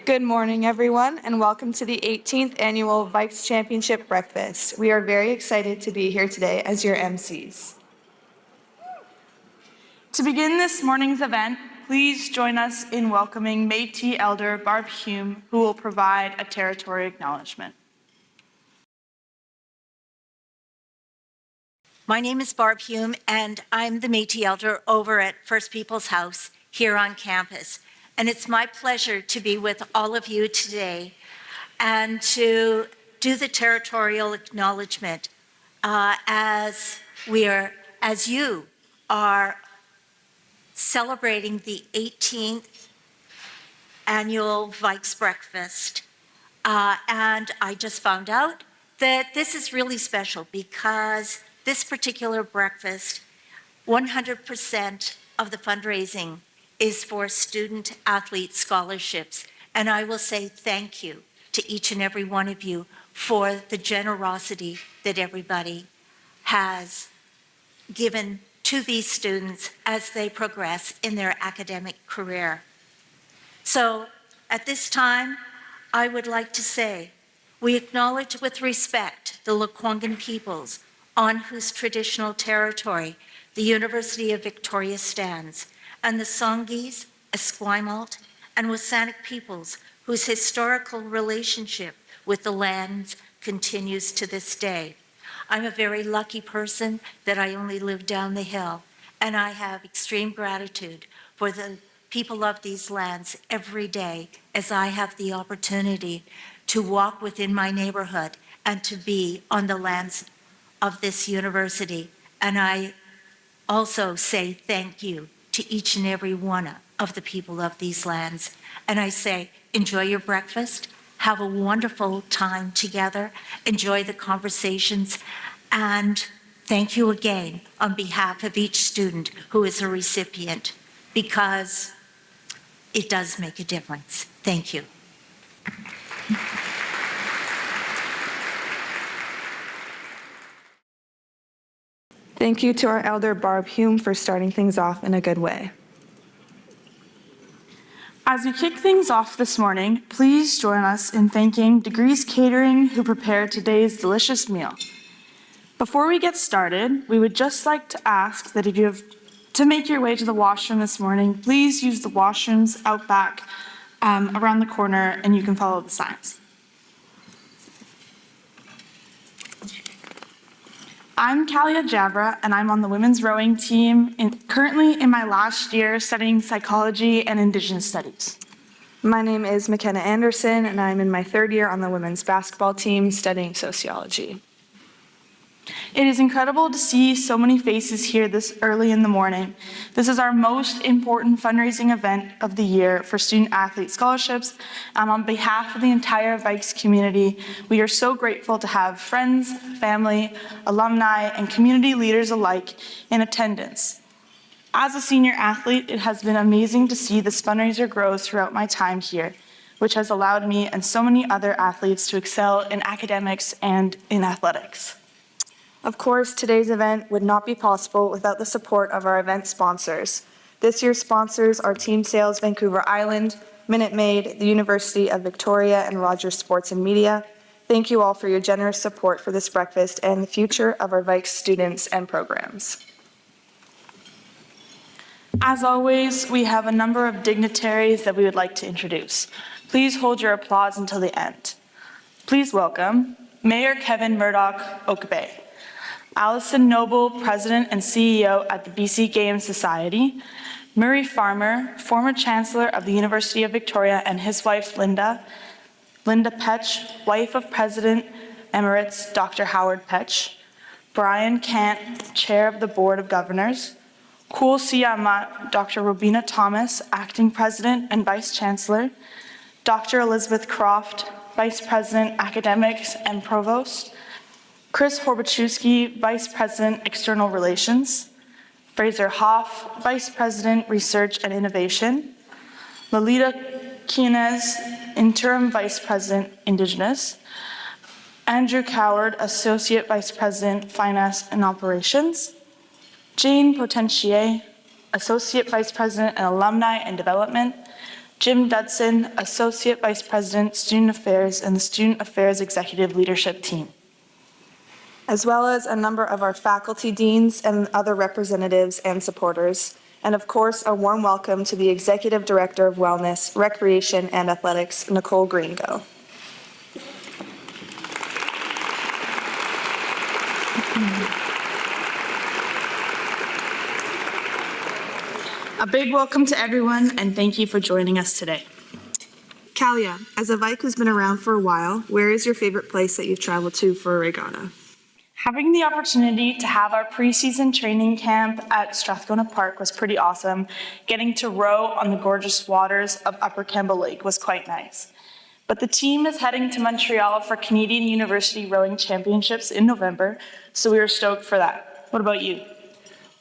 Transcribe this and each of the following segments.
Good morning, everyone, and welcome to the 18th Annual Vikes Championship Breakfast. We are very excited to be here today as your MCs. To begin this morning's event, please join us in welcoming Métis Elder Barb Hume, who will provide a territory acknowledgement. My name is Barb Hume, and I'm the Métis Elder over at First Peoples House here on campus. And it's my pleasure to be with all of you today and to do the territorial acknowledgement as you are celebrating the 18th annual Vikes Breakfast. And I just found out that this is really special because this particular breakfast, 100% of the fundraising is for student athlete scholarships. And I will say thank you to each and every one of you for the generosity that everybody has given to these students as they progress in their academic career. So at this time, I would like to say, we acknowledge with respect the Lekwungen peoples on whose traditional territory the University of Victoria stands, and the Songhees, Esquimalt, and Wasanic peoples whose historical relationship with the lands continues to this day. I'm a very lucky person that I only live down the hill, and I have extreme gratitude for the people of these lands every day as I have the opportunity to walk within my neighborhood and to be on the lands of this university. And I also say thank you to each and every one of the people of these lands. And I say, enjoy your breakfast, have a wonderful time together, enjoy the conversations, and thank you again on behalf of each student who is a recipient, because it does make a difference. Thank you. Thank you to our Elder Barb Hume for starting things off in a good way. As we kick things off this morning, please join us in thanking Degrees Catering, who prepared today's delicious meal. Before we get started, we would just like to ask that if you have to make your way to the washroom this morning, please use the washrooms out back around the corner, and you can follow the signs. I'm Kalia Jabra, and I'm on the women's rowing team, currently in my last year studying psychology and Indigenous studies. My name is McKenna Anderson, and I'm in my third year on the women's basketball team studying sociology. It is incredible to see so many faces here this early in the morning. This is our most important fundraising event of the year for student athlete scholarships. On behalf of the entire Vikes community, we are so grateful to have friends, family, alumni, and community leaders alike in attendance. As a senior athlete, it has been amazing to see this fundraiser grow throughout my time here, which has allowed me and so many other athletes to excel in academics and in athletics. Of course, today's event would not be possible without the support of our event sponsors. This year's sponsors are Team Sales Vancouver Island, Minute Maid, the University of Victoria, and Rogers Sports and Media. Thank you all for your generous support for this breakfast and the future of our Vikes students and programs. As always, we have a number of dignitaries that we would like to introduce. Please hold your applause until the end. Please welcome Mayor Kevin Murdoch Oakbay, Alison Noble, President and CEO at the BC Game Society, Murray Farmer, former Chancellor of the University of Victoria, and his wife Linda Petch, wife of President Emeritus Dr. Howard Petch, Brian Kant, Chair of the Board of Governors, Kul Siyamat, Dr. Robina Thomas, Acting President and Vice Chancellor, Dr. Elizabeth Croft, Vice President, Academics and Provost, Chris Horbachewski, Vice President, External Relations, Fraser Hoff, Vice President, Research and Innovation, Lolita Quinez, Interim Vice President, Indigenous, Andrew Coward, Associate Vice President, Finance and Operations, Jane Potentier, Associate Vice President and Alumni and Development, Jim Dudson, Associate Vice President, Student Affairs, and the Student Affairs Executive Leadership Team. As well as a number of our faculty deans and other representatives and supporters. And of course, a warm welcome to the Executive Director of Wellness, Recreation, and Athletics, Nicole Greengo. A big welcome to everyone, and thank you for joining us today. Kalia, as a Vike who's been around for a while, where is your favorite place that you've traveled to for a regatta? Having the opportunity to have our preseason training camp at Strathcona Park was pretty awesome. Getting to row on the gorgeous waters of Upper Campbell Lake was quite nice. But the team is heading to Montreal for Canadian University Rowing Championships in November, so we are stoked for that. What about you?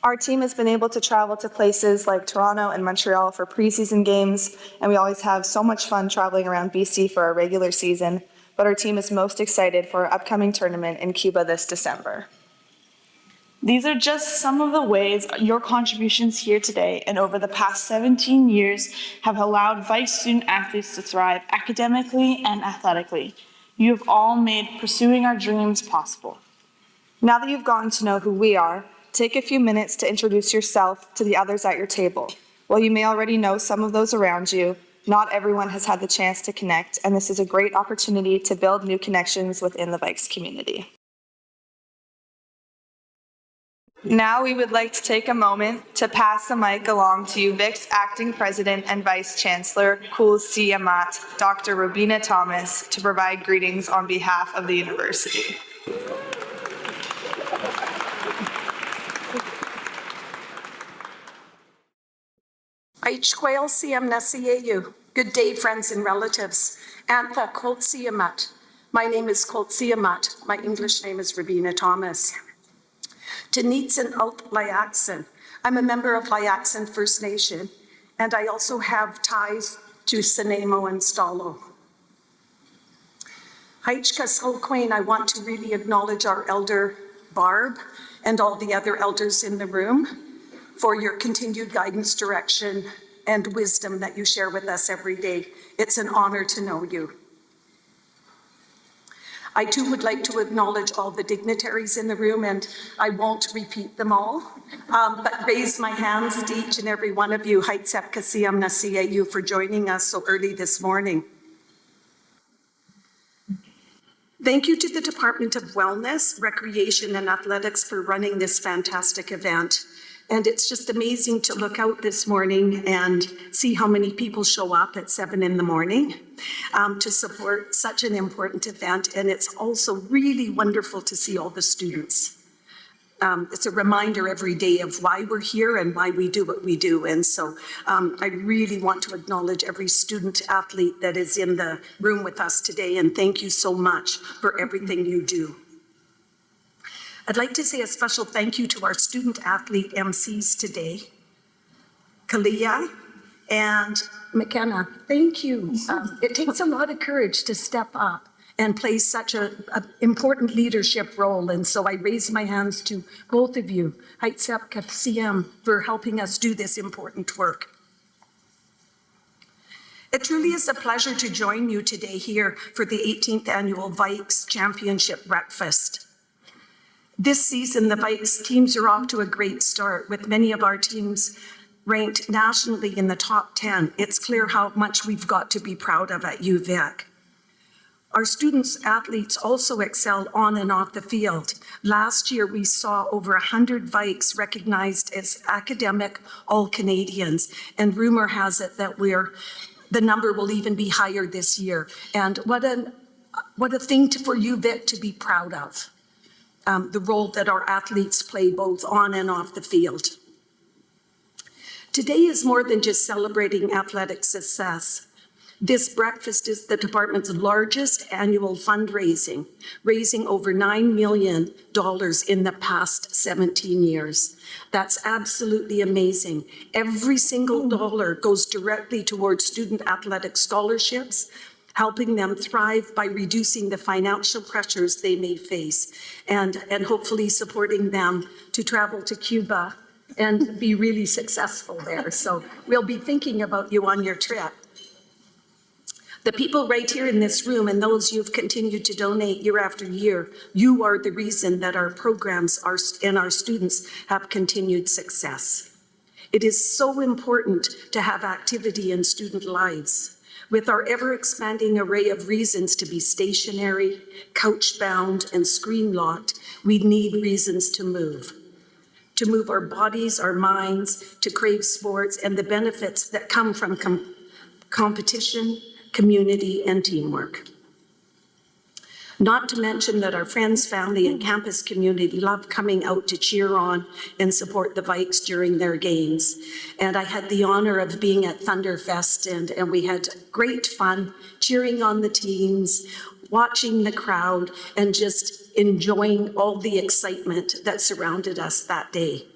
Our team has been able to travel to places like Toronto and Montreal for preseason games, and we always have so much fun traveling around BC for our regular season, but our team is most excited for our upcoming tournament in Cuba this December. These are just some of the ways your contributions here today and over the past 17 years have allowed Vikes student athletes to thrive academically and athletically. You have all made pursuing our dreams possible. Now that you've gotten to know who we are, take a few minutes to introduce yourself to the others at your table. While you may already know some of those around you, not everyone has had the chance to connect, and this is a great opportunity to build new connections within the Vikes community. Now we would like to take a moment to pass the mic along to Vikes Acting President and Vice Chancellor, Kul Siamat, Dr. Robina Thomas, to provide greetings on behalf of the university. Aichquail Siam Nasieu. Good day, friends and relatives. Antha Colt Siamat. My name is Colt Siamat. My English name is Rabina Thomas. Tanitsan Alt Layaksan. I'm a member of Layaksan First Nation, and I also have ties to Sanemo and Stalo. Haichka Solquain, I want to really acknowledge our elder Barb and all the other elders in the room for your continued guidance, direction, and wisdom that you share with us every day. It's an honor to know you. I too would like to acknowledge all the dignitaries in the room, and I won't repeat them all, but raise my hands to each and every one of you, Haitsep Kasiyam Nasiyayu, for joining us so early this morning. Thank you to the Department of Wellness, Recreation, and Athletics for running this fantastic event. And it's just amazing to look out this morning and see how many people show up at 7 in the morning to support such an important event. And it's also really wonderful to see all the students. It's a reminder every day of why we're here and why we do what we do. And so I really want to acknowledge every student athlete that is in the room with us today. And thank you so much for everything you do. I'd like to say a special thank you to our student athlete MCs today, Kalia and McKenna. Thank you. It takes a lot of courage to step up and play such an important leadership role. And so I raise my hands to both of you, Haitsep Kapsiyam, for helping us do this important work. It truly is a pleasure to join you today here for the 18th Annual Vikes Championship Breakfast. This season, the Vikes teams are off to a great start, with many of our teams ranked nationally in the top 10. It's clear how much we've got to be proud of at UVic. Our students athletes also excel on and off the field. Last year, we saw over 100 Vikes recognized as academic All-Canadians, and rumor has it that the number will even be higher this year. And what a thing for UVic to be proud of. The role that our athletes play both on and off the field. Today is more than just celebrating athletic success. This breakfast is the department's largest annual fundraising, raising over $9 million in the past 17 years. That's absolutely amazing. Every single dollar goes directly towards student athletic scholarships, helping them thrive by reducing the financial pressures they may face, and hopefully supporting them to travel to Cuba and be really successful there. So we'll be thinking about you on your trip. The people right here in this room and those you've continued to donate year after year, you are the reason that our programs and our students have continued success. It is so important to have activity in student lives. With our ever-expanding array of reasons to be stationary, couch-bound, and screen-locked, we need reasons to move our bodies, our minds, to crave sports and the benefits that come from competition, community, and teamwork. Not to mention that our friends, family, and campus community love coming out to cheer on and support the Vikes during their games. And I had the honor of being at Thunderfest, and we had great fun cheering on the teams, watching the crowd, and just enjoying all the excitement that surrounded us that day.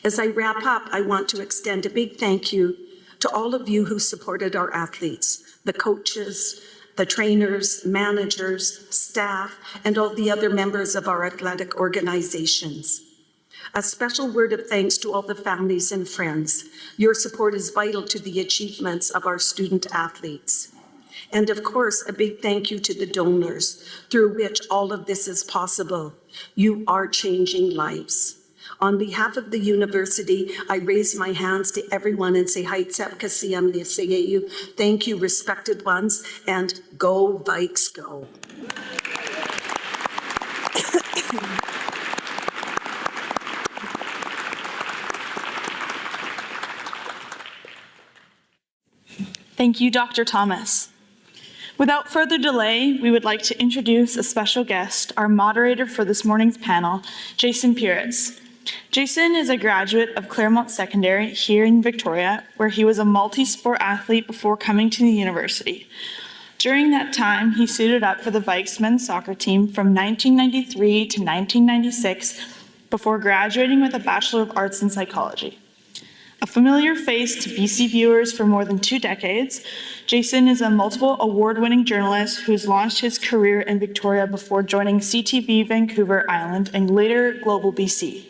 As I wrap up, I want to extend a big thank you to all of you who supported our athletes, the coaches, the trainers, managers, staff, and all the other members of our athletic organizations. A special word of thanks to all the families and friends. Your support is vital to the achievements of our student athletes. And of course, a big thank you to the donors through which all of this is possible. You are changing lives. On behalf of the university, I raise my hands to everyone and say, thank you, respected ones, and go Vikes, go. Thank you, Dr. Thomas. Without further delay, we would like to introduce a special guest, our moderator for this morning's panel, Jason Puritz. Jason is a graduate of Claremont Secondary here in Victoria, where he was a multi-sport athlete before coming to the university. During that time, he suited up for the Vikes men's soccer team from 1993 to 1996 before graduating with a Bachelor of Arts in Psychology. A familiar face to BC viewers for more than 2 decades, Jason is a multiple award-winning journalist who's launched his career in Victoria before joining CTV Vancouver Island and later Global BC.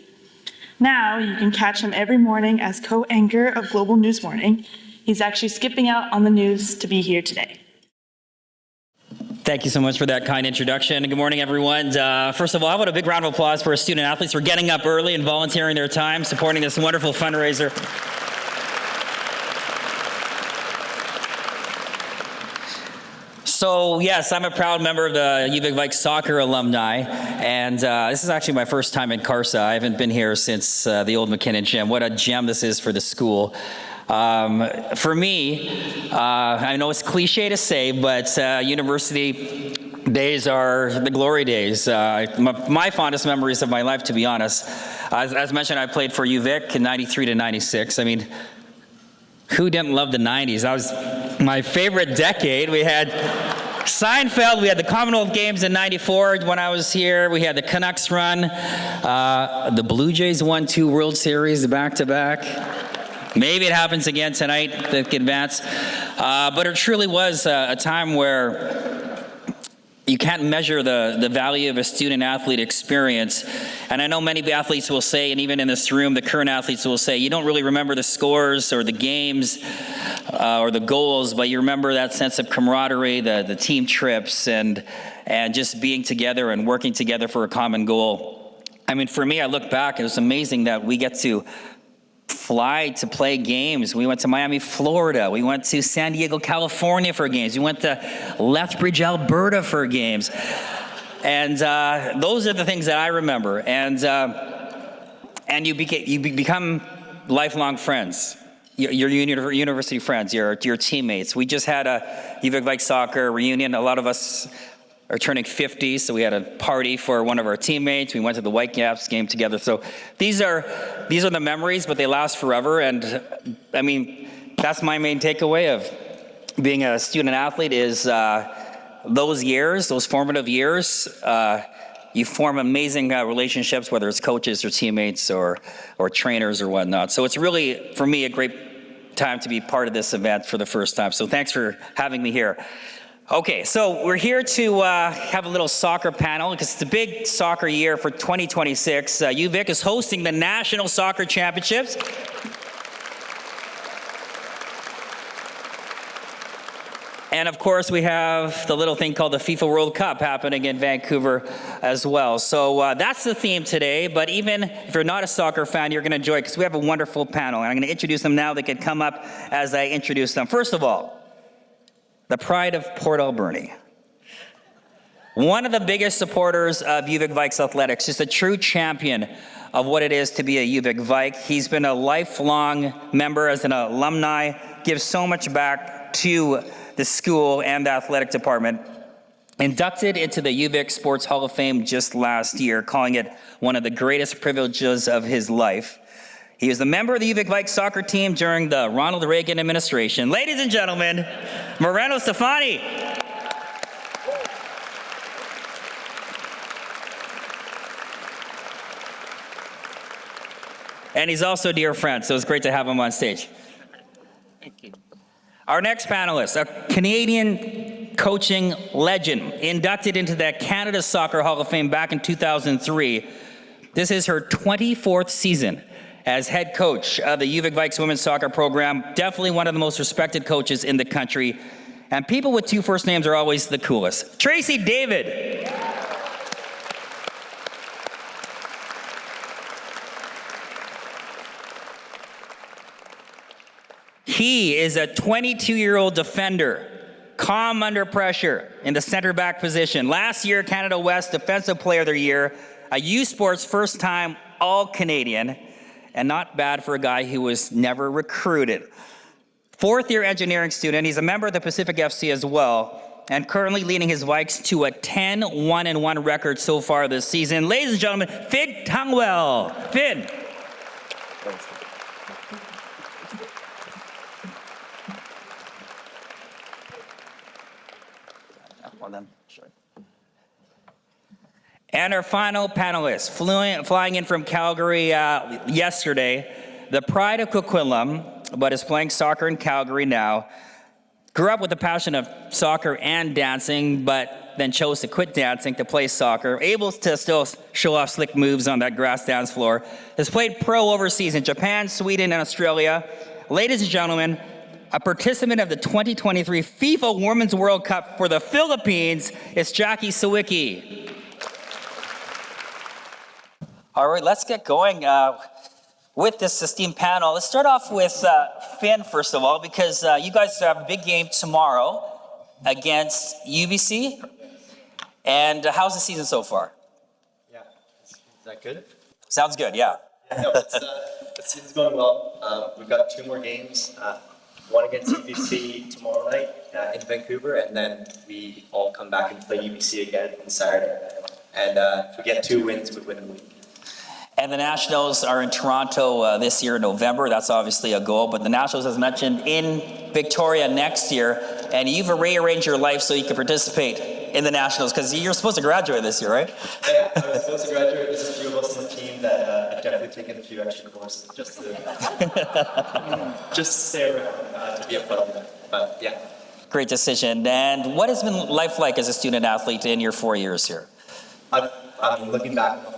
Now, you can catch him every morning as co-anchor of Global News Morning. He's actually skipping out on the news to be here today. Thank you so much for that kind introduction. Good morning, everyone. First of all, I want a big round of applause for our student athletes for getting up early and volunteering their time, supporting this wonderful fundraiser. So yes, I'm a proud member of the UVic Vikes soccer alumni, and this is actually my first time in Carsa. I haven't been here since the old McKinnon gym. What a gem this is for the school. For me, I know it's cliche to say, but university days are the glory days. My fondest memories of my life, to be honest. As mentioned, I played for UVic in 93 to 96. I mean, who didn't love the 90s? That was my favorite decade. We had Seinfeld, we had the Commonwealth Games in 94 when I was here. We had the Canucks run. The Blue Jays won 2 World Series back-to-back. Maybe it happens again tonight, that can advance. But it truly was a time where you can't measure the value of a student athlete experience. And I know many athletes will say, and even in this room, the current athletes will say, you don't really remember the scores or the games or the goals, but you remember that sense of camaraderie, the team trips, and just being together and working together for a common goal. I mean, for me, I look back, it was amazing that we get to fly to play games. We went to Miami, Florida. We went to San Diego, California for games. We went to Lethbridge, Alberta for games. And those are the things that I remember. And you become lifelong friends. Your university friends, your teammates. We just had a UVic Vikes soccer reunion. A lot of us are turning 50, so we had a party for one of our teammates. We went to the Whitecaps game together. So these are the memories, but they last forever. And I mean, that's my main takeaway of being a student athlete is those years, those formative years. You form amazing relationships, whether it's coaches or teammates or trainers or whatnot. So it's really, for me, a great time to be part of this event for the first time. So thanks for having me here. Okay, so we're here to have a little soccer panel because it's a big soccer year for 2026. UVic is hosting the National Soccer Championships. And of course, we have the little thing called the FIFA World Cup happening in Vancouver as well. So that's the theme today. But even if you're not a soccer fan, you're going to enjoy it because we have a wonderful panel. And I'm going to introduce them now. They can come up as I introduce them. First of all, the pride of Port Alberni. One of the biggest supporters of UVic Vikes athletics, just a true champion of what it is to be a UVic Vike. He's been a lifelong member as an alumni, gives so much back to the school and the athletic department. Inducted into the UVic Sports Hall of Fame just last year, calling it one of the greatest privileges of his life. He was a member of the UVic Vikes soccer team during the Ronald Reagan administration. Ladies and gentlemen, Moreno Stefani. And he's also a dear friend, so it's great to have him on stage. Thank you. Our next panelist, a Canadian coaching legend, inducted into the Canada Soccer Hall of Fame back in 2003. This is her 24th season as head coach of the UVic Vikes women's soccer program. Definitely one of the most respected coaches in the country. And people with two first names are always the coolest. Tracy David. He is a 22-year-old defender, calm under pressure in the center back position. Last year, Canada West Defensive Player of the Year, a U Sports first-time All-Canadian, and not bad for a guy who was never recruited. Fourth-year engineering student, he's a member of the Pacific FC as well, and currently leading his Vikes to a 10-1-1 record so far this season. Ladies and gentlemen, Finn Tungwell. Finn. And our final panelist, flying in from Calgary yesterday, the pride of Coquitlam, but is playing soccer in Calgary now. Grew up with a passion of soccer and dancing, but then chose to quit dancing to play soccer. Able to still show off slick moves on that grass dance floor. Has played pro overseas in Japan, Sweden, and Australia. Ladies and gentlemen, a participant of the 2023 FIFA Women's World Cup for the Philippines is Jackie Sawicki. All right, let's get going with this esteemed panel. Let's start off with Finn, first of all, because you guys have a big game tomorrow against UBC. And how's the season so far? Yeah, is that good? Sounds good, yeah. No, the season's going well. We've got 2 more games. One against UBC tomorrow night in Vancouver, and then we all come back and play UBC again on Saturday. And if we get 2 wins, we win the league. And the Nationals are in Toronto this year in November. That's obviously a goal. But the Nationals, as mentioned, in Victoria next year. And you've rearranged your life so you can participate in the Nationals, because you're supposed to graduate this year, right? Yeah, I was supposed to graduate. There's a few of us on the team that I've definitely taken a few extra courses just to stay around to be a part of that. But yeah. Great decision. And what has been life like as a student athlete in your 4 years here? I'm looking back on the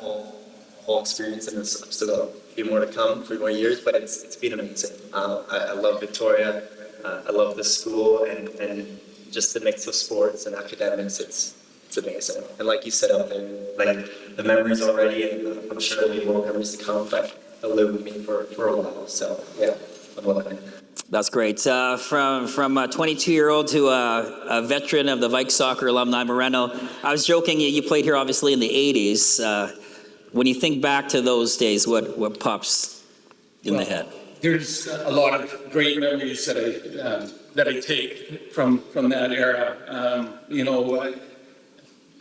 whole experience, and there's still got a few more to come, 3 more years, but it's been amazing. I love Victoria. I love the school, and just the mix of sports and academics. It's amazing. And like you said out there, like the memories already, and I'm sure there'll be more memories to come, but they'll live with me for a while. So yeah, I'm loving it. That's great. From a 22-year-old to a veteran of the Vikes soccer alumni, Moreno, I was joking, you played here obviously in the 80s. When you think back to those days, what pops in the head? There's a lot of great memories that I take from that era.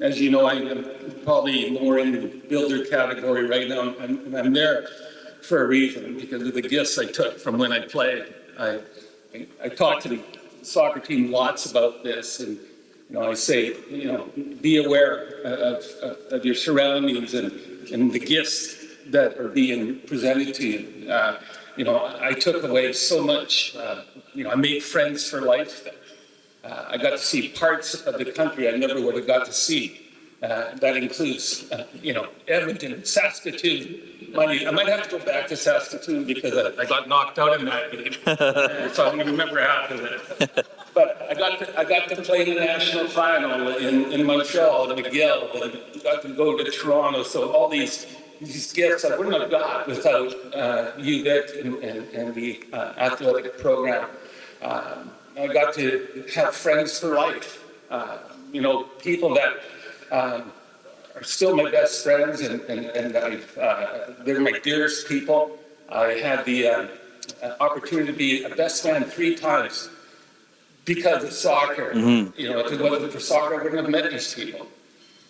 As you know, I'm probably more in the builder category right now. I'm there for a reason, because of the gifts I took from when I played. I talk to the soccer team lots about this, and I say, be aware of your surroundings and the gifts that are being presented to you. I took away so much. I made friends for life. I got to see parts of the country I never would have got to see. That includes, Edmonton, Saskatoon, money. I might have to go back to Saskatoon because I got knocked out in that game. So I'm going to remember half of it. But I got to play in the national final in Montreal, the McGill, and got to go to Toronto. So all these gifts I wouldn't have got without UVic and the athletic program. I got to have friends for life. People that are still my best friends, and they're my dearest people. I had the opportunity to be a best man 3 times because of soccer. If it wasn't for soccer, I wouldn't have met these people.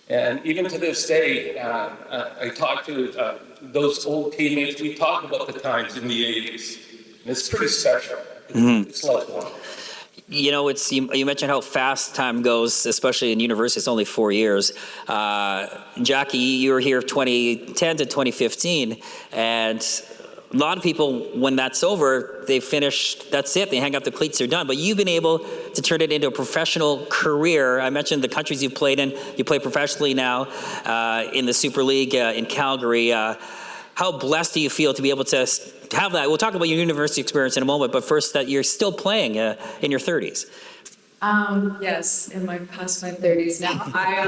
And even to this day, I talk to those old teammates. We talk about the times in the 80s. And it's pretty special. It's lovely. You mentioned how fast time goes, especially in university. It's only 4 years. Jackie, you were here 2010 to 2015, and a lot of people, when that's over, they finish, that's it, they hang up the cleats, they're done. But you've been able to turn it into a professional career. I mentioned the countries you've played in. You play professionally now in the Super League in Calgary. How blessed do you feel to be able to have that? We'll talk about your university experience in a moment, but first that you're still playing in your 30s. Yes, past my 30s now. I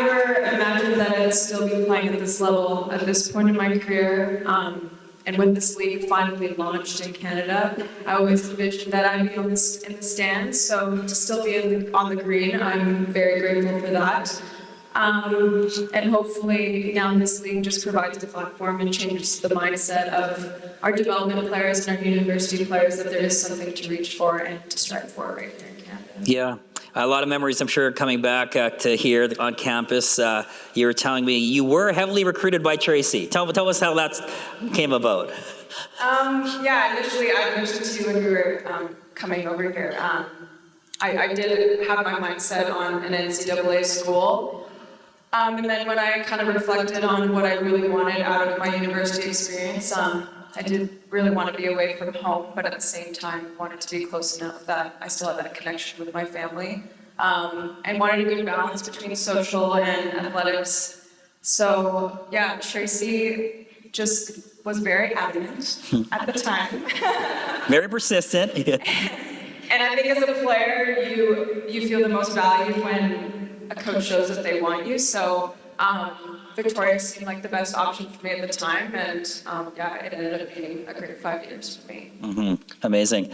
never imagined that I'd still be playing at this level at this point in my career. And when this league finally launched in Canada, I always envisioned that I'd be in the stands. So to still be on the green, I'm very grateful for that. And hopefully now this league just provides the platform and changes the mindset of our development players and our university players that there is something to reach for and to strive for right here in Canada. Yeah, a lot of memories, I'm sure, coming back to here on campus. You were telling me you were heavily recruited by Tracy. Tell us how that came about. Initially I mentioned to you when we were coming over here. I did have my mindset on an NCAA school. And then when I kind of reflected on what I really wanted out of my university experience, I did really want to be away from home, but at the same time wanted to be close enough that I still had that connection with my family, and wanted a good balance between social and athletics. So yeah, Tracy just was very adamant at the time. Very persistent. And I think as a player, you feel the most valued when a coach shows that they want you. So Victoria seemed like the best option for me at the time, and it ended up being a great 5 years for me. Amazing.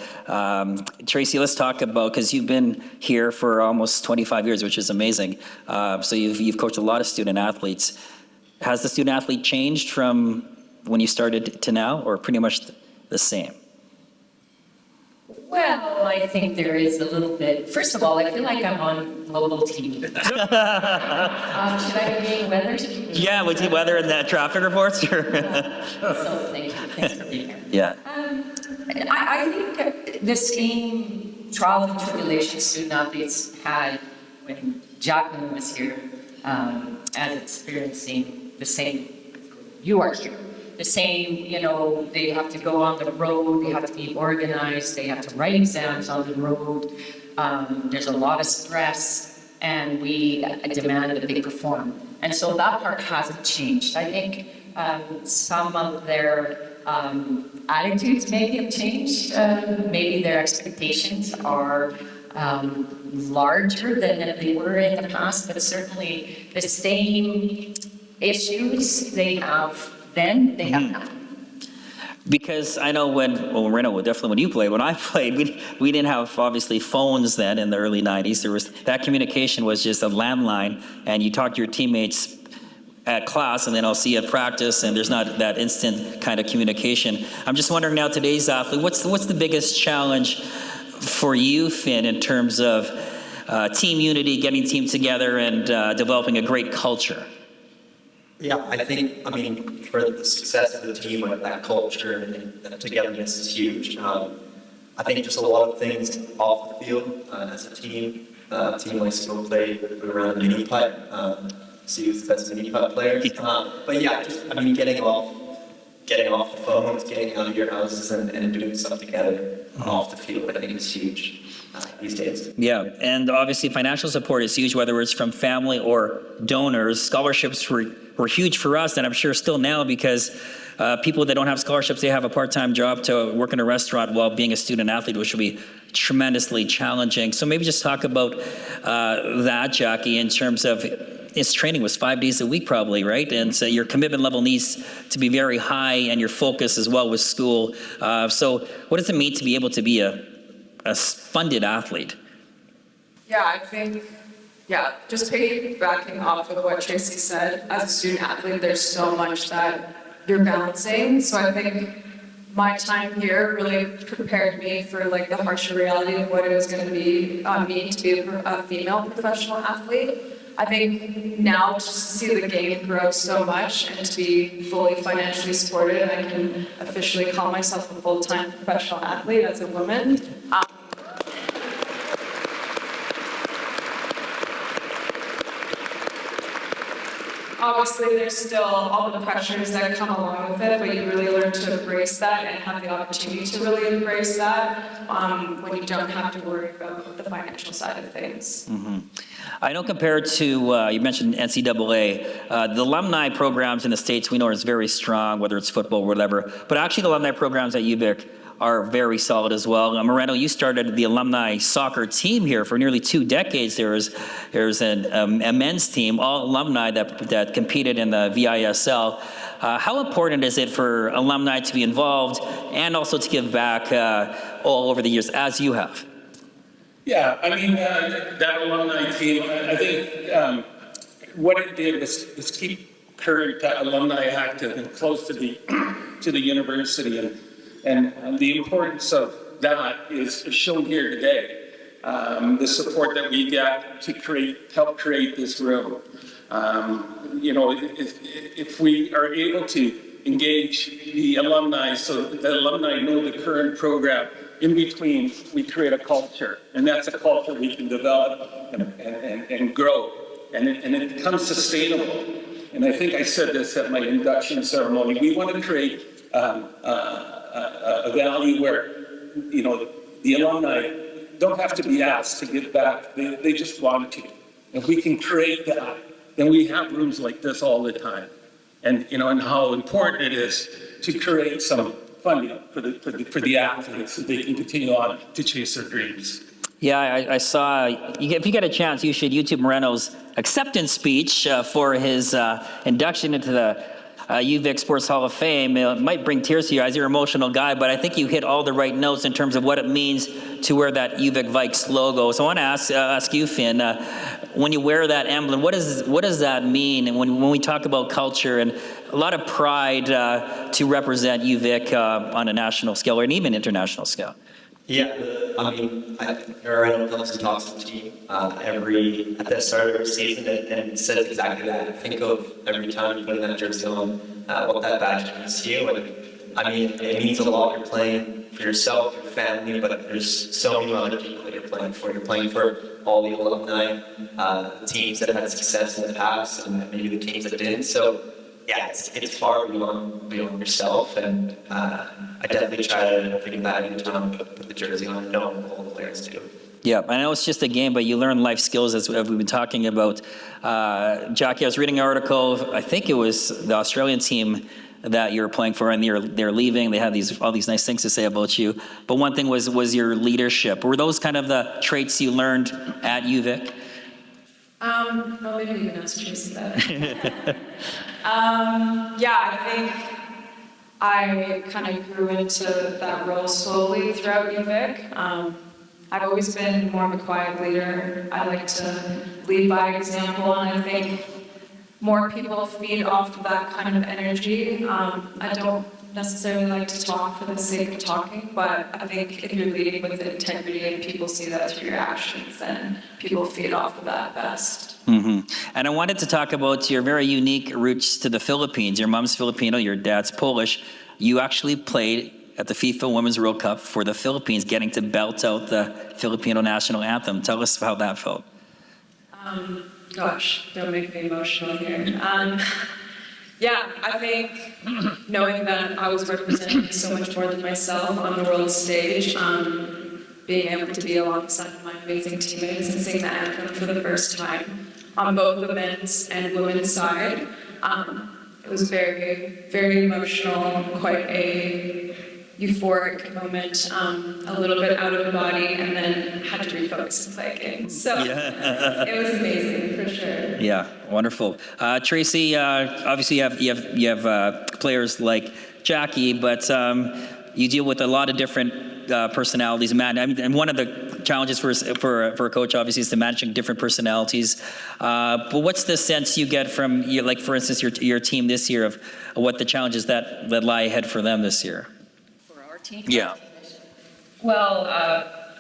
Tracy, let's talk about, because you've been here for almost 25 years, which is amazing. So you've coached a lot of student athletes. Has the student athlete changed from when you started to now, or pretty much the same? Well, I think there is a little bit. First of all, I feel like I'm on global TV. Should I be being weathered? Yeah, we see weather and that traffic reports. Sure. So thank you. Thanks for being here. Yeah. I think the same trials and tribulations student athletes had when Jacqueline was here, as experiencing the same you are here. The same, they have to go on the road, they have to be organized, they have to write exams on the road. There's a lot of stress, and we demand that they perform. And so that part hasn't changed. I think some of their attitudes maybe have changed. Maybe their expectations are larger than they were in the past, but certainly the same issues they have then, they have now. Because I know definitely when you played, when I played, we didn't have obviously phones then in the early 90s. There was, that communication was just a landline, and you talk to your teammates at class, and then I'll see you at practice, and there's not that instant kind of communication. I'm just wondering now, today's athlete, what's the biggest challenge for you, Finn, in terms of team unity, getting the team together, and developing a great culture? Yeah, I think, for the success of the team, that culture and that togetherness is huge. I think just a lot of things off the field as a team. Team likes to go play around mini putt, see who's the best mini putt player. But yeah, just getting off getting off the phones, getting out of your houses and doing stuff together off the field, I think is huge these days. Yeah, and obviously financial support is huge, whether it's from family or donors. Scholarships were huge for us, and I'm sure still now, because people that don't have scholarships, they have a part-time job to work in a restaurant while being a student athlete, which will be tremendously challenging. So maybe just talk about that, Jackie, in terms of its training was 5 days a week probably, right? And so your commitment level needs to be very high, and your focus as well with school. So what does it mean to be able to be a funded athlete? Yeah, I think, just piggybacking off of what Tracy said, as a student athlete, there's so much that you're balancing. So I think my time here really prepared me for like the harsher reality of what it was going to be mean to be a female professional athlete. I think now just to see the game grow so much and to be fully financially supported, and I can officially call myself a full-time professional athlete as a woman. Obviously, there's still all the pressures that come along with it, but you really learn to embrace that and have the opportunity to really embrace that when you don't have to worry about the financial side of things. Mm-hmm. I know compared to, you mentioned NCAA, the alumni programs in the States we know is very strong, whether it's football or whatever, but actually the alumni programs at UVic are very solid as well. Moreno, you started the alumni soccer team here for nearly 2 decades. There's a men's team, all alumni that competed in the VISL. How important is it for alumni to be involved and also to give back all over the years, as you have? Yeah, I mean, that alumni team, I think what it did was keep current alumni active and close to the university. And the importance of that is shown here today. The support that we get to help create this room. If we are able to engage the alumni so that the alumni know the current program, in between, we create a culture. And that's a culture we can develop and grow. And it becomes sustainable. And I think I said this at my induction ceremony. We want to create a value where, the alumni don't have to be asked to give back. They just want to. If we can create that, then we have rooms like this all the time. And, and how important it is to create some funding for the athletes so they can continue on to chase their dreams. Yeah, I saw, if you get a chance, you should YouTube Moreno's acceptance speech for his induction into the UVic Sports Hall of Fame. It might bring tears to your eyes. You're an emotional guy, but I think you hit all the right notes in terms of what it means to wear that UVic Vikes logo. So I want to ask you, Finn, when you wear that emblem, what does that mean? And when we talk about culture and a lot of pride to represent UVic on a national scale or an even international scale. Yeah, I mean, Moreno comes and talks to the team at the start of every season and says exactly that. Think of every time you put that jersey on, what that badge means to you. And I mean, it means a lot. You're playing for yourself, your family, but there's so many other people that you're playing for. You're playing for all the alumni, teams that had success in the past, and maybe the teams that didn't. So yeah, it's far beyond yourself, and I definitely try to think of that every time I put the jersey on, knowing all the players do. Yeah, I know it's just a game, but you learn life skills as we've been talking about. Jackie, I was reading an article, I think it was the Australian team that you're playing for, and they're leaving. They have all these nice things to say about you. But one thing was your leadership. Were those kind of the traits you learned at UVic? Well, maybe you can ask Tracy that. I think I kind of grew into that role slowly throughout UVic. I've always been more of a quiet leader. I like to lead by example, and I think more people feed off of that kind of energy. I don't necessarily like to talk for the sake of talking, but I think if you're leading with integrity and people see that through your actions, then people feed off of that best. Mm-hmm. And I wanted to talk about your very unique roots to the Philippines. Your mom's Filipino, your dad's Polish. You actually played at the FIFA Women's World Cup for the Philippines, getting to belt out the Filipino national anthem. Tell us how that felt. Gosh, don't make me emotional here. Yeah, I think knowing that I was representing so much more than myself on the world stage, being able to be alongside my amazing teammates and sing the anthem for the first time on both the men's and women's side, it was very, very emotional, quite a euphoric moment, a little bit out of the body, and then had to refocus and play a game. So it was amazing for sure. Yeah, wonderful. Tracy, obviously you have players like Jackie, but you deal with a lot of different personalities. Man, I mean, and one of the challenges for a coach, obviously, is to managing different personalities. But what's the sense you get from, like, for instance, your team this year of what the challenges that lie ahead for them this year? For our team? Yeah. Well,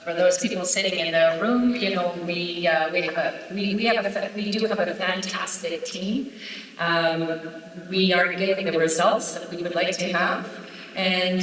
for those people sitting in the room, you know, we do have a fantastic team. We are getting the results that we would like to have. And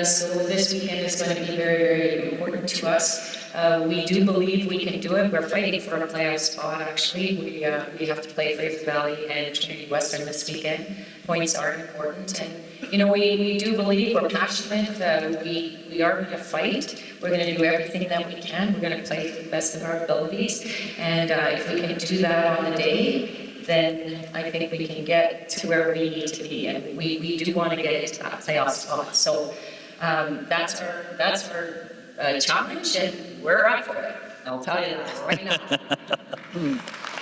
so this weekend is going to be very, very important to us. We do believe we can do it. We're fighting for a playoff spot, actually. We have to play Fraser Valley and Trinity Western this weekend. Points are important. And, you know, we do believe, we're passionate. We are going to fight. We're going to do everything that we can. We're going to play to the best of our abilities. And if we can do that on the day, then I think we can get to where we need to be, and we do want to get into that playoff spot. So that's our challenge, and we're up for it. I'll tell you that right now.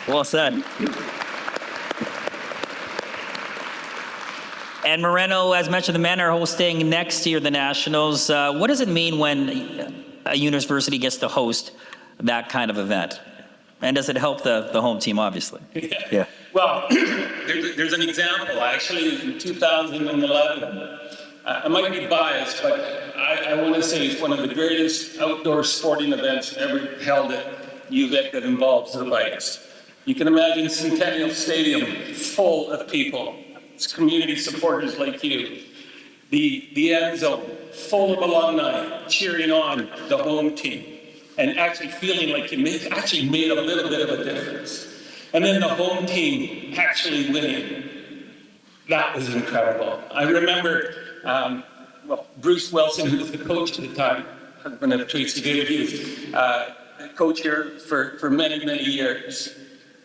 Well said. And Moreno, as mentioned, the men are hosting next year the Nationals. What does it mean when a university gets to host that kind of event? And does it help the home team, obviously? Yeah. Well, there's an example. Actually, in 2011, I might be biased, but I want to say it's one of the greatest outdoor sporting events ever held at UVic that involves the Vikes. You can imagine Centennial Stadium full of people. It's community supporters like you. The end zone full of alumni cheering on the home team, and actually feeling like you actually made a little bit of a difference. And then the home team actually winning. That was incredible. I remember, Bruce Wilson, who was the coach at the time, husband of Tracy David, he was coach here for many, many years.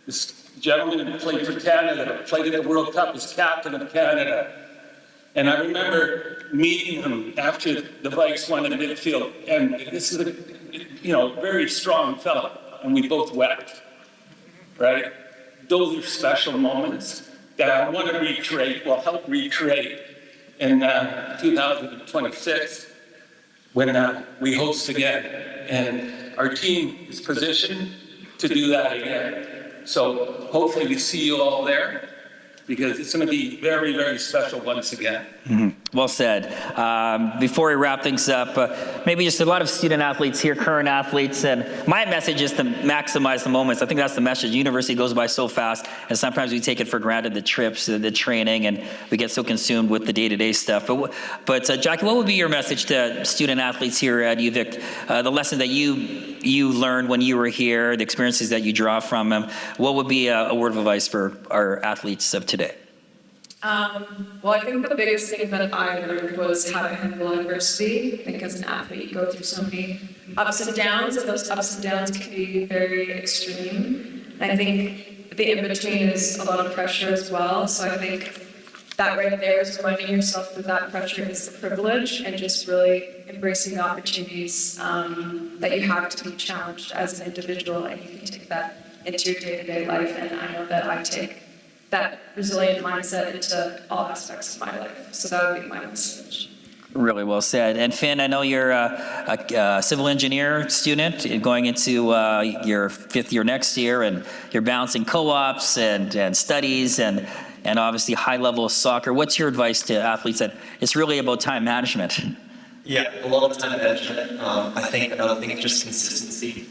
This gentleman who played for Canada, played in the World Cup as captain of Canada. And I remember meeting him after the Vikes won in the midfield, and this is a very strong fellow, and we both wept, right? Those are special moments that I want to recreate, help recreate in 2026 when we host again. And our team is positioned to do that again. So hopefully we see you all there, because it's going to be very, very special once again. Mm-hmm. Well said. Before we wrap things up, maybe just a lot of student athletes here, current athletes, and my message is to maximize the moments. I think that's the message. University goes by so fast, and sometimes we take it for granted, the trips, the training, and we get so consumed with the day-to-day stuff. But Jackie, what would be your message to student athletes here at UVic? The lesson that you learned when you were here, the experiences that you draw from them. What would be a word of advice for our athletes of today? Well, I think the biggest thing that I learned was how to handle adversity. I think as an athlete, you go through so many ups and downs, and those ups and downs can be very extreme. And I think the in-between is a lot of pressure as well. So I think that right there is reminding yourself that pressure is a privilege, and just really embracing the opportunities that you have to be challenged as an individual, and you can take that into your day-to-day life. And I know that I take that resilient mindset into all aspects of my life. So that would be my message. Really well said. And Finn, I know you're a civil engineer student going into your fifth year next year, and you're balancing co-ops and studies and obviously high level soccer. What's your advice to athletes that it's really about time management? Yeah, a lot of time management. I think another thing is just consistency.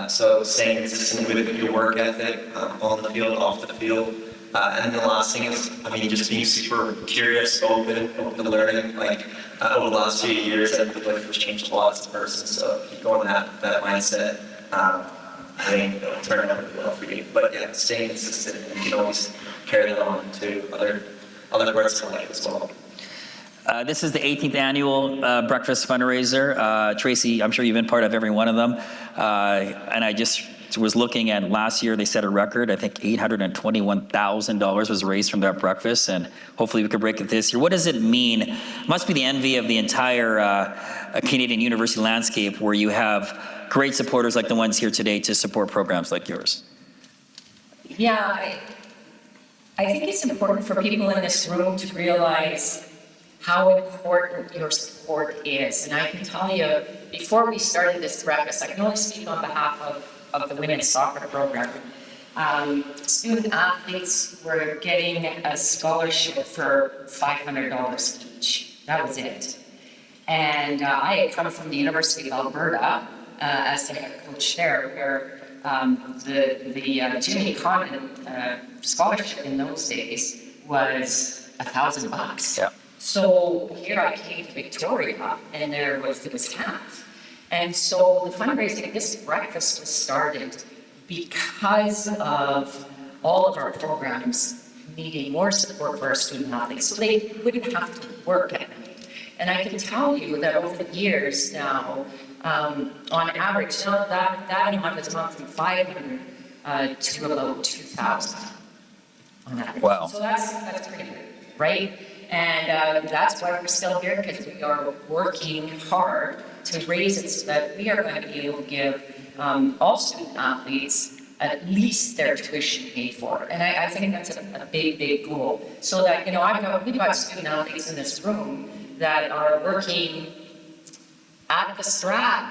So staying consistent with your work ethic on the field, off the field. And then the last thing is, just being super curious, open to learning. Like over the last few years, I feel like I've changed a lot as a person. So keep going that mindset. I think it'll turn out really well for you. But yeah, staying consistent, and you can always carry that on to other other parts of my life as well. This is the 18th annual breakfast fundraiser. Tracy, I'm sure you've been part of every one of them. And I just was looking at last year, they set a record. I think $821,000 was raised from that breakfast, and hopefully we could break it this year. What does it mean? It must be the envy of the entire Canadian university landscape, where you have great supporters like the ones here today to support programs like yours. Yeah, I think it's important for people in this room to realize how important your support is. And I can tell you, before we started this breakfast, I can only speak on behalf of the women's soccer program. Student athletes were getting a scholarship for $500 each. That was it. And I had come from the University of Alberta as the head coach there, where the Jimmy Condon scholarship in those days was $1,000. Yeah. So here I came to Victoria, and it was half. And so the fundraising, this breakfast was started because of all of our programs needing more support for our student athletes, so they wouldn't have to work at night. And I can tell you that over the years now, on average, now that amount has gone from 500 to about 2,000 on average. Wow. So that's pretty good, right? And that's why we're still here, because we are working hard to raise it so that we are going to be able to give all student athletes at least their tuition paid for. And I think that's a big, big goal. So that, we've got student athletes in this room that are working at the Strat,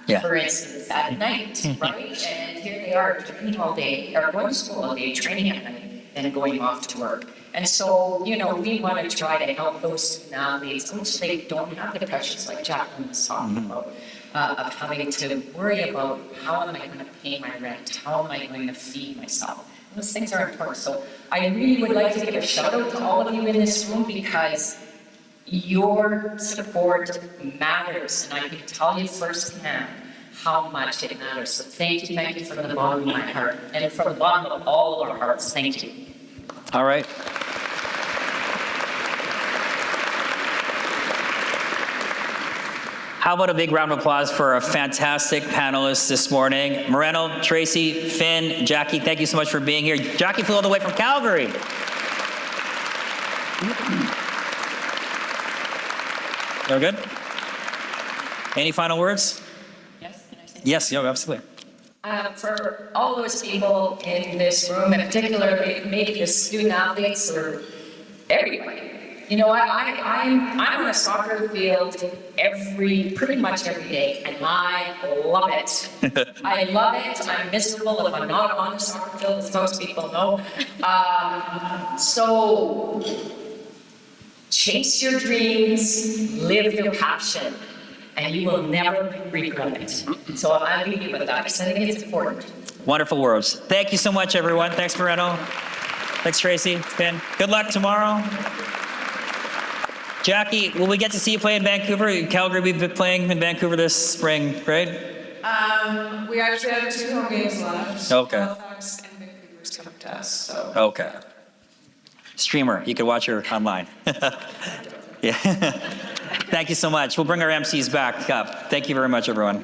Yeah. for instance, at night, right? And here they are training all day, or going to school all day, training at night, and going off to work. And so, we want to try to help those student athletes so they don't have the pressures like Jacqueline was talking about, of having to worry about how am I going to pay my rent, how am I going to feed myself. Those things are important. So I really would like to give a shout out to all of you in this room, because your support matters, and I can tell you firsthand how much it matters. So thank you from the bottom of my heart, and from the bottom of all of our hearts, thank you. All right. How about a big round of applause for our fantastic panelists this morning? Moreno, Tracy, Finn, Jackie, thank you so much for being here. Jackie flew all the way from Calgary. They're good? Any final words? Yes, can I say? Yes, yeah, absolutely. For all those people in this room, in particular, maybe the student athletes or everybody, I'm on a soccer field pretty much every day, and I love it. I love it. I'm miserable if I'm not on the soccer field, as most people know. So chase your dreams, live your passion, and you will never regret it. So I'll leave you with that, because I think it's important. Wonderful words. Thank you so much, everyone. Thanks, Moreno. Thanks, Tracy. Finn. Good luck tomorrow. Jackie, will we get to see you play in Vancouver? Calgary, we've been playing in Vancouver this spring, right? We actually have 2 home games left. Okay. Halifax and Vancouver's coming to us, so. Okay. Streamer, you can watch her online. Yeah. Thank you so much. We'll bring our MCs back up. Thank you very much, everyone.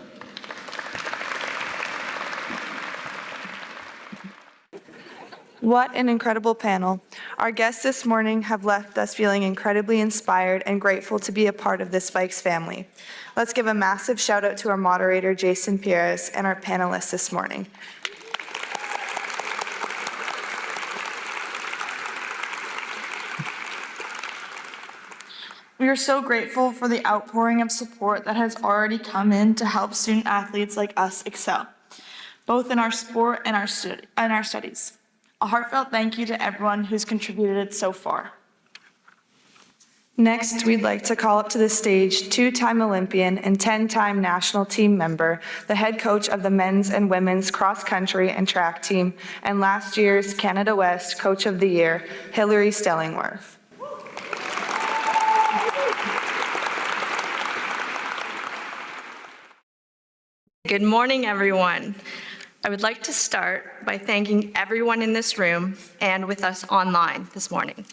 What an incredible panel. Our guests this morning have left us feeling incredibly inspired and grateful to be a part of this Vikes family. Let's give a massive shout out to our moderator, Jason Perez, and our panelists this morning. We are so grateful for the outpouring of support that has already come in to help student athletes like us excel, both in our sport and our studies. A heartfelt thank you to everyone who's contributed so far. Next, we'd like to call up to the stage 2-time Olympian and 10-time national team member, the head coach of the men's and women's cross country and track team, and last year's Canada West Coach of the Year, Hilary Stellingworth. Good morning, everyone. I would like to start by thanking everyone in this room and with us online this morning.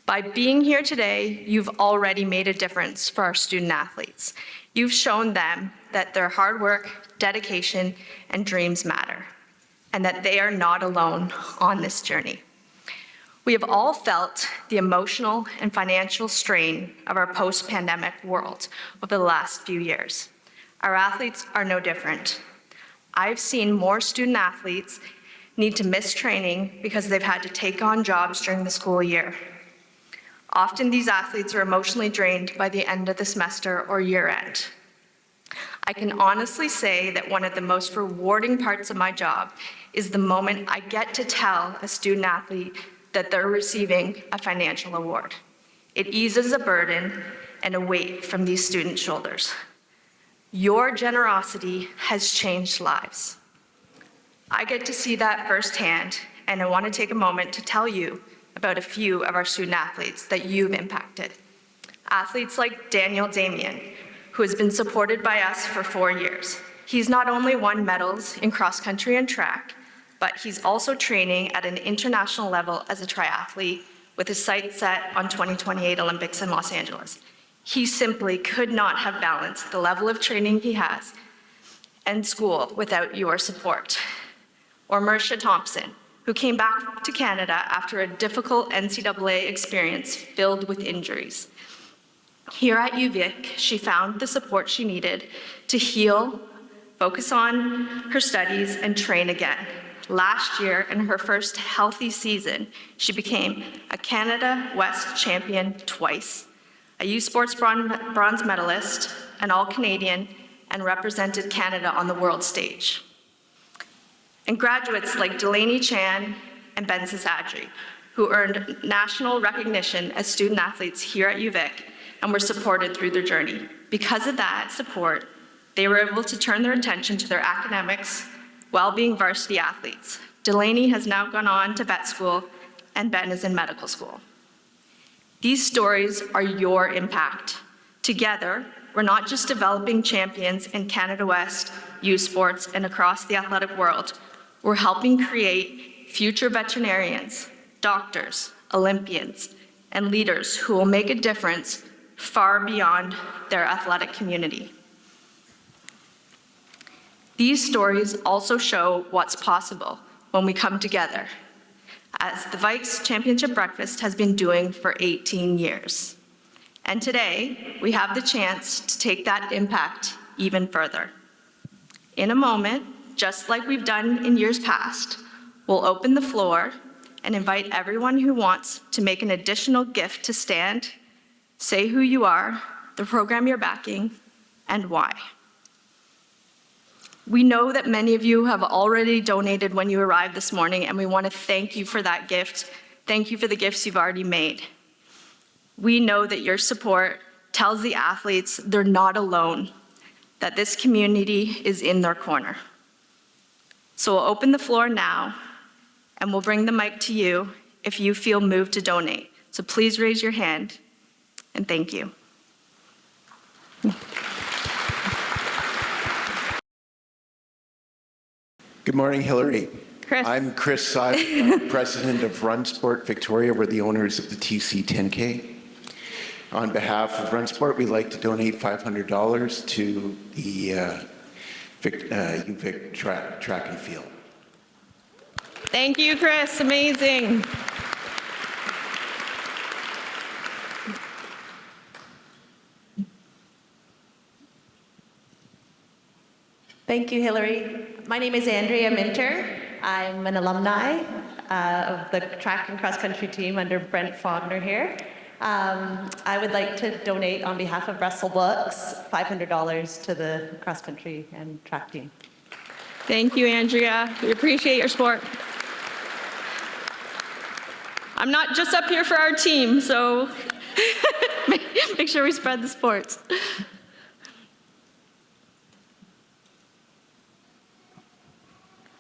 By being here today, you've already made a difference for our student athletes. You've shown them that their hard work, dedication, and dreams matter, and that they are not alone on this journey. We have all felt the emotional and financial strain of our post-pandemic world over the last few years. Our athletes are no different. I've seen more student athletes need to miss training because they've had to take on jobs during the school year. Often these athletes are emotionally drained by the end of the semester or year end. I can honestly say that one of the most rewarding parts of my job is the moment I get to tell a student athlete that they're receiving a financial award. It eases a burden and a weight from these students' shoulders. Your generosity has changed lives. I get to see that firsthand, and I want to take a moment to tell you about a few of our student athletes that you've impacted. Athletes like Daniel Damien, who has been supported by us for 4 years. He's not only won medals in cross country and track, but he's also training at an international level as a triathlete with his sights set on 2028 Olympics in Los Angeles. He simply could not have balanced the level of training he has and school without your support. Or Marcia Thompson, who came back to Canada after a difficult NCAA experience filled with injuries. Here at UVic, she found the support she needed to heal, focus on her studies, and train again. Last year, in her first healthy season, she became a Canada West champion twice, a U Sports bronze medalist, an All-Canadian, and represented Canada on the world stage. And graduates like Delaney Chan and Ben Sasadri, who earned national recognition as student athletes here at UVic and were supported through their journey. Because of that support, they were able to turn their attention to their academics while being varsity athletes. Delaney has now gone on to vet school, and Ben is in medical school. These stories are your impact. Together, we're not just developing champions in Canada West, U Sports, and across the athletic world. We're helping create future veterinarians, doctors, Olympians, and leaders who will make a difference far beyond their athletic community. These stories also show what's possible when we come together, as the Vikes Championship Breakfast has been doing for 18 years. And today, we have the chance to take that impact even further. In a moment, just like we've done in years past, we'll open the floor and invite everyone who wants to make an additional gift to stand, say who you are, the program you're backing, and why. We know that many of you have already donated when you arrived this morning, and we want to thank you for that gift. Thank you for the gifts you've already made. We know that your support tells the athletes they're not alone, that this community is in their corner. So we'll open the floor now, and we'll bring the mic to you if you feel moved to donate. So please raise your hand, and thank you. Good morning, Hillary. Chris. I'm Chris Seib, I'm president of Run Sport Victoria. We're the owners of the TC 10K. On behalf of Run Sport, we'd like to donate $500 to the UVic track and field. Thank you, Chris. Amazing. Thank you, Hillary. My name is Andrea Minter. I'm an alumni of the track and cross country team under Brent Faulkner here. I would like to donate on behalf of Russell Books $500 to the cross country and track team. Thank you, Andrea. We appreciate your support. I'm not just up here for our team, so make sure we spread the sports.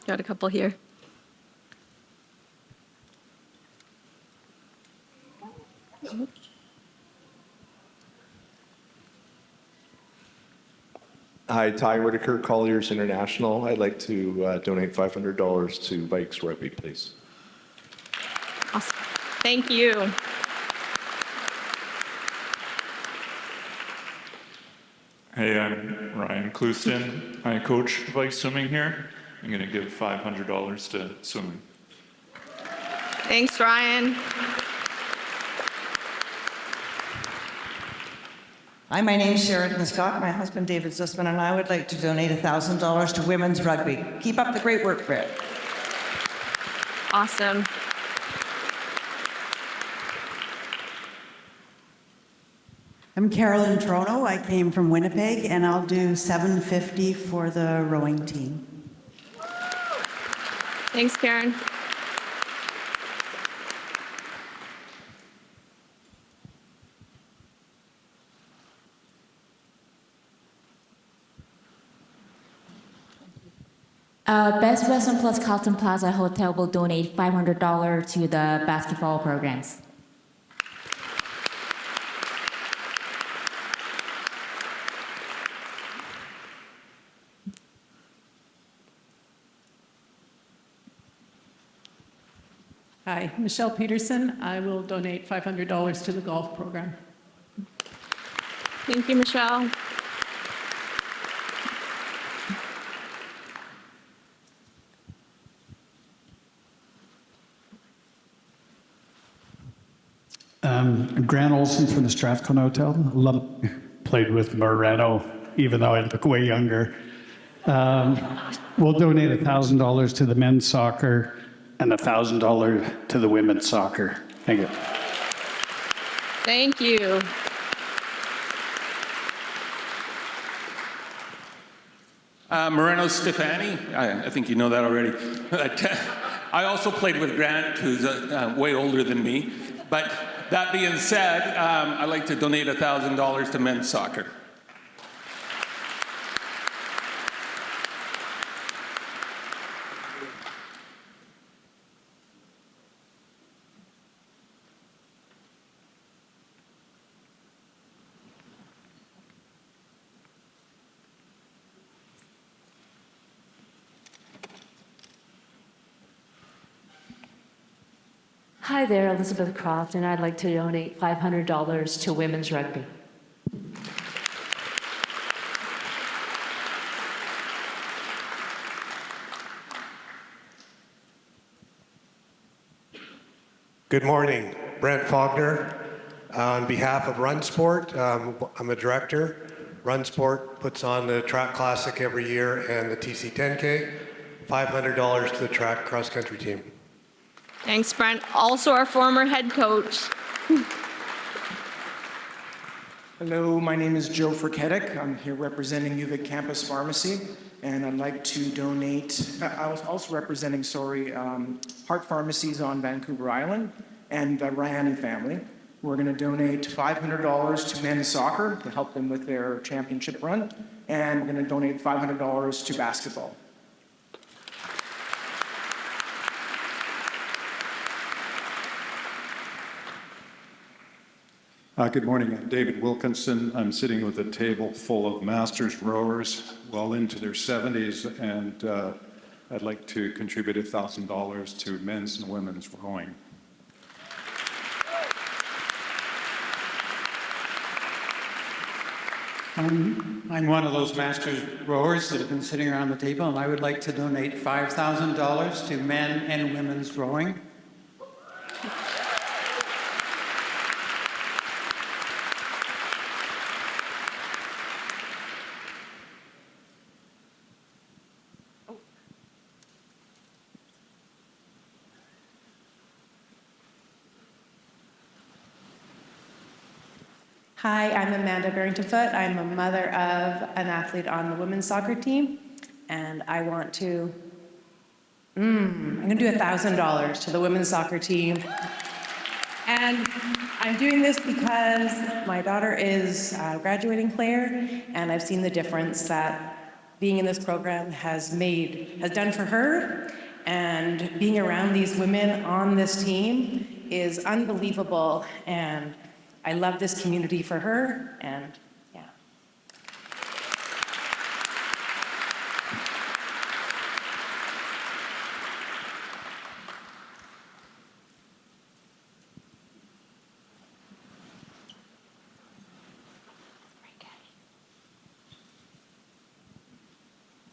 Got a couple here. Hi, Ty Whitaker, Colliers International. I'd like to donate $500 to Vikes Rugby, please. Awesome. Thank you. Hey, I'm Ryan Clouston. I coach Vikes swimming here. I'm going to give $500 to swimming. Thanks, Ryan. Hi, my name's Sheridan Scott. My husband David Zussman and I would like to donate $1,000 to women's rugby. Keep up the great work, Brett. Awesome. I'm Carolyn Trono. I came from Winnipeg, and I'll do $750 for the rowing team. Thanks, Karen. Best Western Plus Carlton Plaza Hotel will donate $500 to the basketball programs. Hi, Michelle Peterson. I will donate $500 to the golf program. Thank you, Michelle. Grant Olson from the Strathcona Hotel. Played with Moreno, even though I look way younger. We'll donate $1,000 to the men's soccer and $1,000 to the women's soccer. Thank you. Thank you. Moreno Stefani, I think you know that already. I also played with Grant, who's way older than me. But that being said, I'd like to donate $1,000 to men's soccer. Hi there, Elizabeth Croft, and I'd like to donate $500 to women's rugby. Good morning, Brent Faulkner. On behalf of Run Sport, I'm a director. Run Sport puts on the Track Classic every year and the TC 10K. $500 to the track cross-country team. Thanks, Brent. Also our former head coach. Hello, my name is Joe Friketic. I'm here representing UVic Campus Pharmacy, and I'd like to donate, I was also representing, Heart Pharmacies on Vancouver Island and the Ryan family. We're going to donate $500 to men's soccer to help them with their championship run, and we're going to donate $500 to basketball. Good morning, I'm David Wilkinson. I'm sitting with a table full of masters rowers well into their 70s, and I'd like to contribute $1,000 to men's and women's rowing. I'm one of those masters rowers that have been sitting around the table, and I would like to donate $5,000 to men and women's rowing. Hi, I'm Amanda Barrington-Foote. I'm a mother of an athlete on the women's soccer team, and I want to, I'm going to do $1,000 to the women's soccer team. And I'm doing this because my daughter is a graduating player, and I've seen the difference that being in this program has done for her, and being around these women on this team is unbelievable, and I love this community for her, and yeah.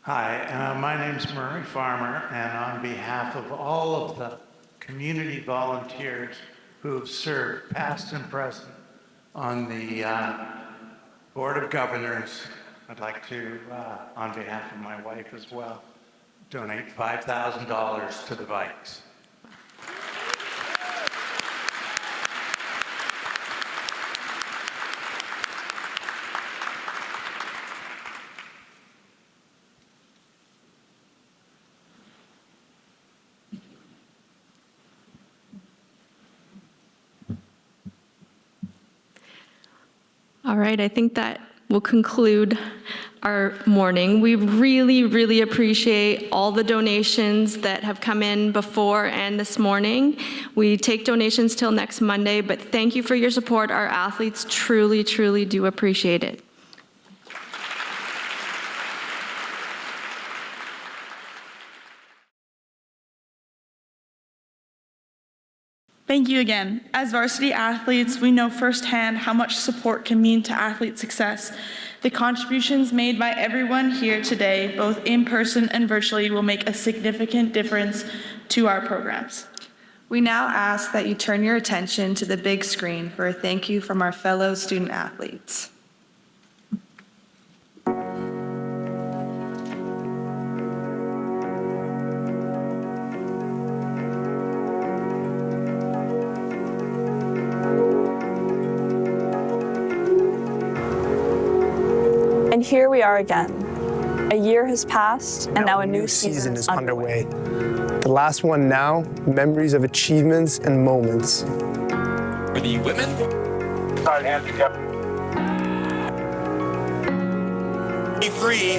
Hi, my name's Murray Farmer, and on behalf of all of the community volunteers who have served, past and present, on the Board of Governors, I'd like to, on behalf of my wife as well, donate $5,000 to the Vikes. All right, I think that will conclude our morning. We really, really appreciate all the donations that have come in before and this morning. We take donations till next Monday, but thank you for your support. Our athletes truly, truly do appreciate it. Thank you again. As varsity athletes, we know firsthand how much support can mean to athlete success. The contributions made by everyone here today, both in person and virtually, will make a significant difference to our programs. We now ask that you turn your attention to the big screen for a thank you from our fellow student athletes. And here we are again. A year has passed, and now a new season is underway. The last one now, memories of achievements and moments. For the women, free.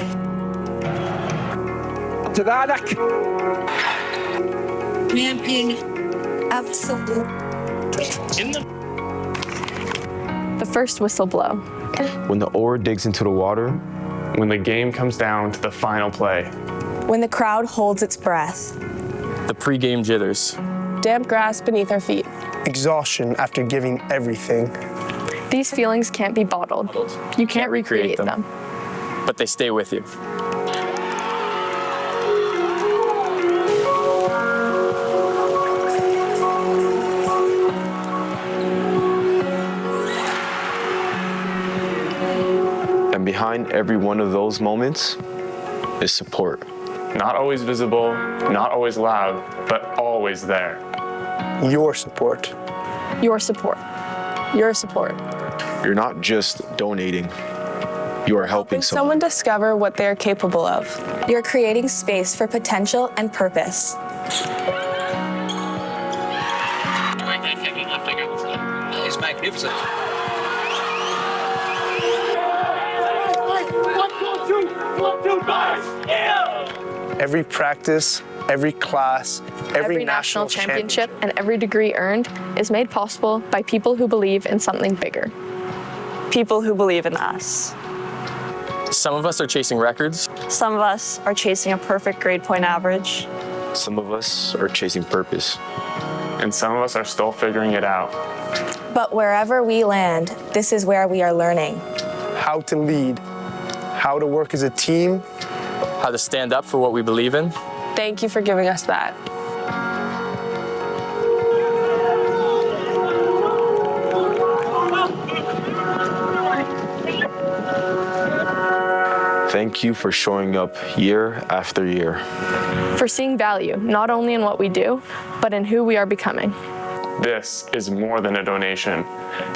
Champion. Absolute. The first whistle blow. When the oar digs into the water. When the game comes down to the final play. When the crowd holds its breath. The pre-game jitters. Damp grass beneath our feet. Exhaustion after giving everything. These feelings can't be bottled. You can't recreate them. But they stay with you. And behind every one of those moments is support. Not always visible, not always loud, but always there. Your support. Your support. Your support. You're not just donating. You are helping someone discover what they're capable of. You're creating space for potential and purpose. It's magnificent. Every practice, every class, every national championship, and every degree earned is made possible by people who believe in something bigger. People who believe in us. Some of us are chasing records. Some of us are chasing a perfect grade point average. Some of us are chasing purpose. And some of us are still figuring it out. But wherever we land, this is where we are learning. How to lead, how to work as a team, how to stand up for what we believe in. Thank you for giving us that. Thank you for showing up year after year. For seeing value, not only in what we do, but in who we are becoming. This is more than a donation.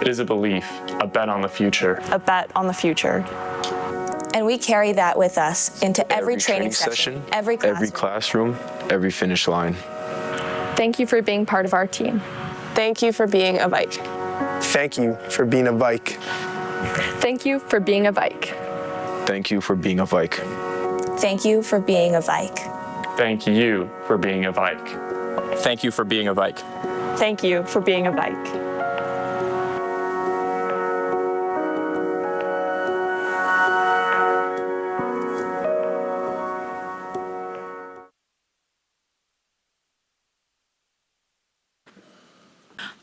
It is a belief, a bet on the future. A bet on the future. And we carry that with us into every training session, every classroom, every finish line. Thank you for being part of our team. Thank you for being a Vike. Thank you for being a Vike. Thank you for being a Vike. Thank you for being a Vike. Thank you for being a Vike. Thank you for being a Vike. Thank you for being a Vike. Thank you for being a Vike.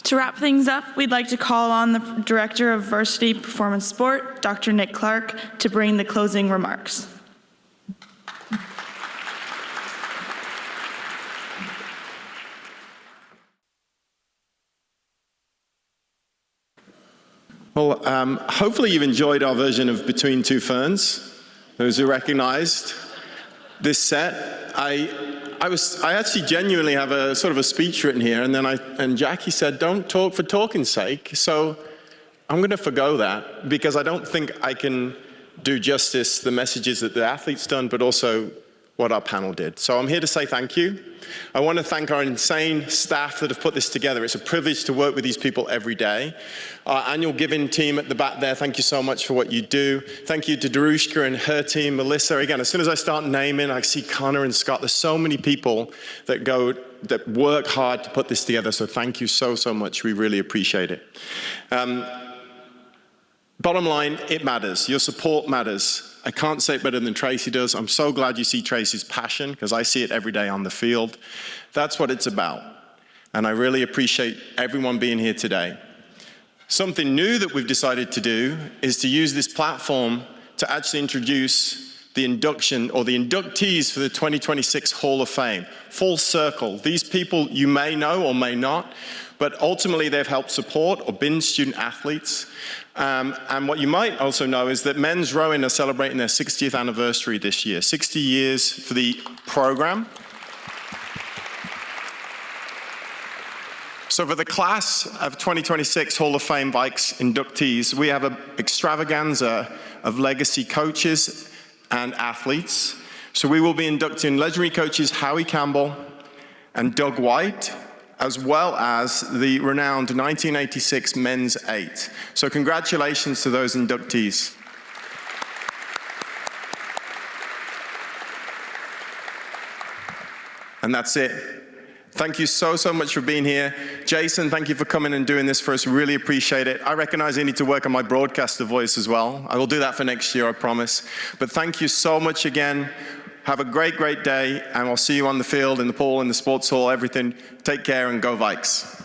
To wrap things up, we'd like to call on the Director of Varsity Performance Sport, Dr. Nick Clark, to bring the closing remarks. Well, hopefully you've enjoyed our version of Between Two Ferns. Those who recognized this set. I actually genuinely have a sort of a speech written here, and Jackie said, don't talk for talking's sake. So I'm going to forgo that because I don't think I can do justice the messages that the athletes done, but also what our panel did. So I'm here to say thank you. I want to thank our insane staff that have put this together. It's a privilege to work with these people every day. Our annual giving team at the back there, thank you so much for what you do. Thank you to Darushka and her team, Melissa. Again, as soon as I start naming, I see Connor and Scott. There's so many people that work hard to put this together. So thank you so, so much. We really appreciate it. Bottom line, it matters. Your support matters. I can't say it better than Tracy does. I'm so glad you see Tracy's passion because I see it every day on the field. That's what it's about. And I really appreciate everyone being here today. Something new that we've decided to do is to use this platform to actually introduce the induction or the inductees for the 2026 Hall of Fame. Full circle. These people you may know or may not, but ultimately they've helped support or been student athletes. And what you might also know is that men's rowing are celebrating their 60th anniversary this year. 60 years for the program. So for the class of 2026 Hall of Fame Vikes inductees, we have an extravaganza of legacy coaches and athletes. So we will be inducting legendary coaches Howie Campbell and Doug White, as well as the renowned 1986 men's 8. So congratulations to those inductees. And that's it. Thank you so, so much for being here. Jason, thank you for coming and doing this for us. Really appreciate it. I recognize I need to work on my broadcaster voice as well. I will do that for next year, I promise. But thank you so much again. Have a great, great day, and I'll see you on the field, in the pool, in the sports hall, everything. Take care and go Vikes.